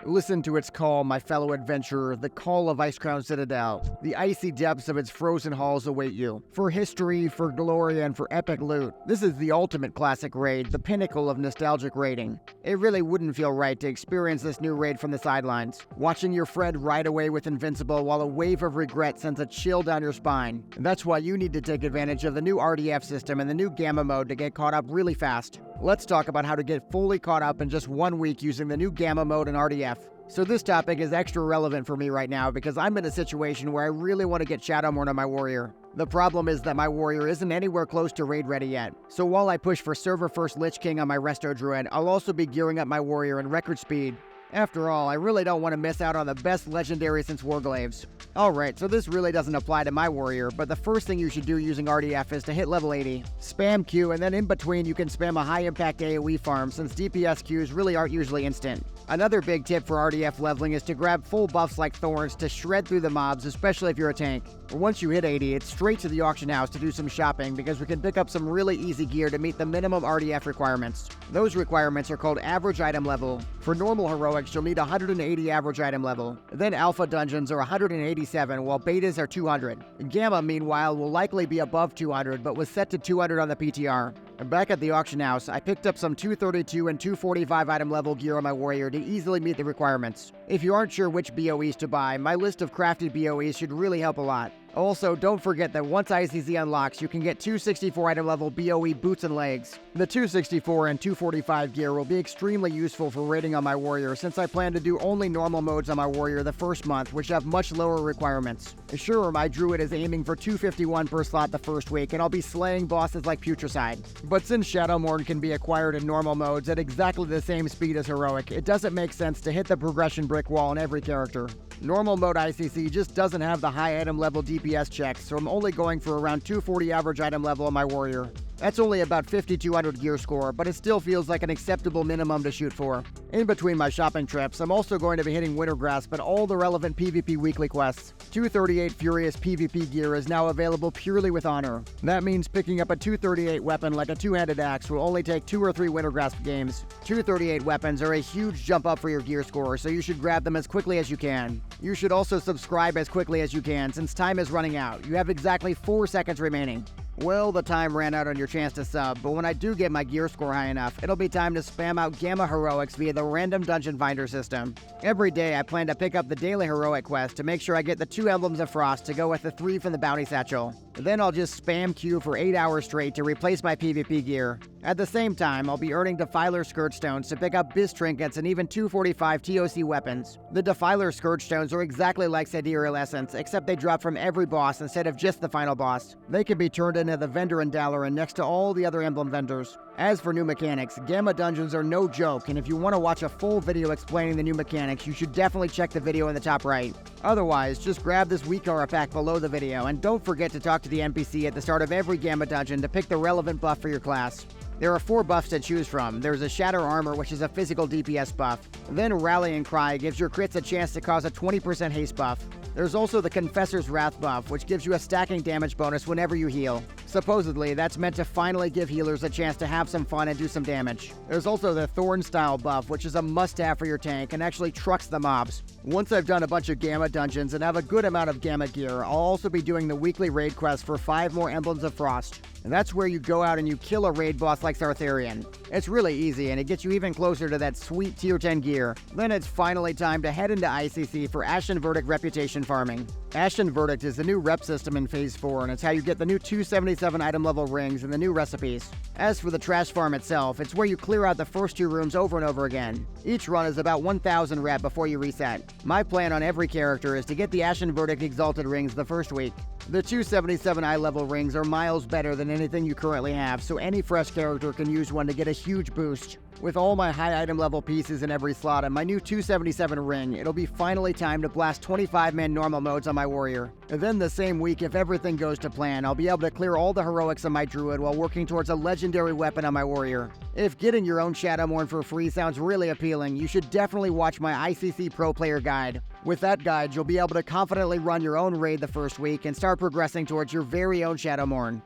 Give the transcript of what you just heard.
Listen to its call, my fellow adventurer, the call of Icecrown Citadel. The icy depths of its frozen halls await you. For history, for glory, and for epic loot. This is the ultimate classic raid, the pinnacle of nostalgic raiding. It really wouldn't feel right to experience this new raid from the sidelines. Watching your friend ride away with Invincible while a wave of regret sends a chill down your spine. And that's why you need to take advantage of the new RDF system and the new Gamma mode to get caught up really fast. Let's talk about how to get fully caught up in just 1 week using the new Gamma mode and RDF. So this topic is extra relevant for me right now because I'm in a situation where I really want to get Shadowmourne on my warrior. The problem is that my warrior isn't anywhere close to raid ready yet. So while I push for server first Lich King on my Resto Druid, I'll also be gearing up my warrior in record speed. After all, I really don't want to miss out on the best legendary since Warglaves. Alright, so this really doesn't apply to my warrior, but the first thing you should do using RDF is to hit level 80. Spam Q, and then in between you can spam a high impact AoE farm since DPS Qs really aren't usually instant. Another big tip for RDF leveling is to grab full buffs like Thorns to shred through the mobs, especially if you're a tank. Once you hit 80, it's straight to the auction house to do some shopping because we can pick up some really easy gear to meet the minimum RDF requirements. Those requirements are called average item level. For normal heroics, you'll need 180 average item level. Then alpha dungeons are 187, while betas are 200. Gamma, meanwhile, will likely be above 200, but was set to 200 on the PTR. And back at the auction house, I picked up some 232 and 245 item level gear on my warrior to easily meet the requirements. If you aren't sure which BOEs to buy, my list of crafted BOEs should really help a lot. Also, don't forget that once ICC unlocks, you can get 264 item level BOE boots and legs. The 264 and 245 gear will be extremely useful for raiding on my warrior since I plan to do only normal modes on my warrior the first month, which have much lower requirements. Sure, my druid is aiming for 251 per slot the first week, and I'll be slaying bosses like Putricide. But since Shadowmourne can be acquired in normal modes at exactly the same speed as heroic, it doesn't make sense to hit the progression brick wall on every character. Normal mode ICC just doesn't have the high item level DPS checks, so I'm only going for around 240 average item level on my warrior. That's only about 5200 gear score, but it still feels like an acceptable minimum to shoot for. In between my shopping trips, I'm also going to be hitting Wintergrasp and all the relevant PvP weekly quests. 238 Furious PvP gear is now available purely with honor. That means picking up a 238 weapon like a two-handed axe will only take 2 or 3 Wintergrasp games. 238 weapons are a huge jump up for your gear score, so you should grab them as quickly as you can. You should also subscribe as quickly as you can since time is running out. You have exactly 4 seconds remaining. Well, the time ran out on your chance to sub, but when I do get my gear score high enough, it'll be time to spam out Gamma Heroics via the random dungeon finder system. Every day I plan to pick up the daily heroic quest to make sure I get the 2 emblems of frost to go with the 3 from the bounty satchel. Then I'll just spam Q for 8 hours straight to replace my PvP gear. At the same time, I'll be earning Defiler Scourge Stones to pick up Biz Trinkets and even 245 TOC weapons. The Defiler Scourge Stones are exactly like Sidereal Essence, except they drop from every boss instead of just the final boss. They can be turned into the vendor in Dalaran next to all the other emblem vendors. As for new mechanics, Gamma dungeons are no joke, and if you want to watch a full video explaining the new mechanics, you should definitely check the video in the top right. Otherwise, just grab this weak aura pack below the video, and don't forget to talk to the NPC at the start of every Gamma dungeon to pick the relevant buff for your class. There are 4 buffs to choose from. There's a Shatter Armor, which is a physical DPS buff. Then Rallying Cry gives your crits a chance to cause a 20% haste buff. There's also the Confessor's Wrath buff, which gives you a stacking damage bonus whenever you heal. Supposedly, that's meant to finally give healers a chance to have some fun and do some damage. There's also the Thorn Style buff, which is a must-have for your tank and actually trucks the mobs. Once I've done a bunch of Gamma dungeons and have a good amount of Gamma gear, I'll also be doing the weekly raid quest for 5 more Emblems of Frost. And that's where you go out and you kill a raid boss like Sartharian. It's really easy, and it gets you even closer to that sweet tier 10 gear. Then it's finally time to head into ICC for Ashen Verdict reputation farming. Ashen Verdict is the new rep system in Phase 4, and it's how you get the new 277 item level rings and the new recipes. As for the trash farm itself, it's where you clear out the first 2 rooms over and over again. Each run is about 1000 rep before you reset. My plan on every character is to get the Ashen Verdict Exalted rings the first week. The 277 eye level rings are miles better than anything you currently have, so any fresh character can use one to get a huge boost. With all my high item level pieces in every slot and my new 277 ring, it'll be finally time to blast 25-man normal modes on my warrior. And then the same week, if everything goes to plan, I'll be able to clear all the heroics on my druid while working towards a legendary weapon on my warrior. If getting your own Shadowmourne for free sounds really appealing, you should definitely watch my ICC Pro Player Guide. With that guide, you'll be able to confidently run your own raid the first week and start progressing towards your very own Shadowmourne.